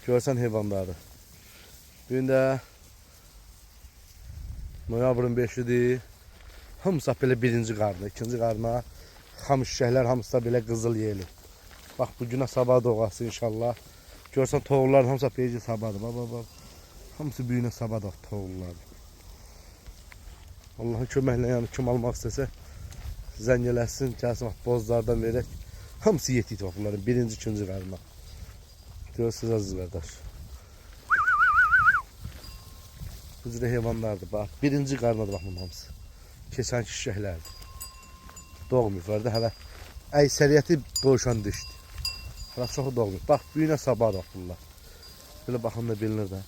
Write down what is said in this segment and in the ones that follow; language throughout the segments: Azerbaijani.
Görsən heyvanları. Bugün də noyabrın 5-idir. Hamısı belə birinci qarına, ikinci qarına. Xam şişəklər hamısı da belə qızıl yeyili. Bax bu günə sabah doğası inşallah. Görsən toğulların hamısı peyci sabahdır. Bak. Hamısı büyüyünə sabah da toğullar. Allah'ın köməklə yəni kim almaq istəsə zəng eləsin, gəlsin bozlardan verək. Hamısı yetik bax bunların birinci, ikinci qarına. Görürsünüz aziz qardaş. Bu cürə heyvanlardır. Bax birinci qarnadır bax bunun hamısı. Keçən şişəklərdir. Doğmayıblar da hələ əksəriyyəti boşan düşdü. Hələ çoxu doğmayıb. Bax büyünə sabah da bunlar. Belə baxın da bilinir də.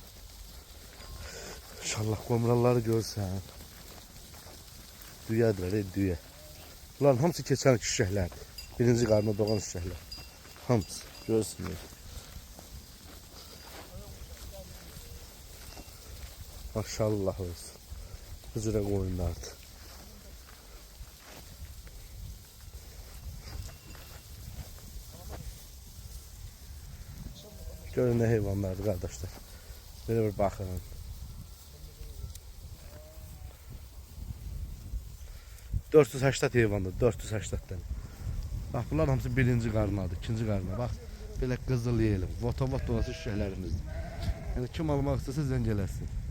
İnşallah qomraları görsən. Düyədirlər, düyə. Bunların hamısı keçən şişəklərdir. Birinci qarına doğan şişəklər. Hamısı. Görürsünüz. Maşallah olsun. Bu cürə qoyunlardır. Görün nə heyvanlardır qardaşlar. Belə bir baxın. $480 heyvandır, 480 tane. Bax bunlar hamısı birinci qarnadır, ikinci qarna. Bax belə qızıl yeyelim. Votovat dolası şişələrimizdir. Yəni kim almaq istəsə zəng eləsin.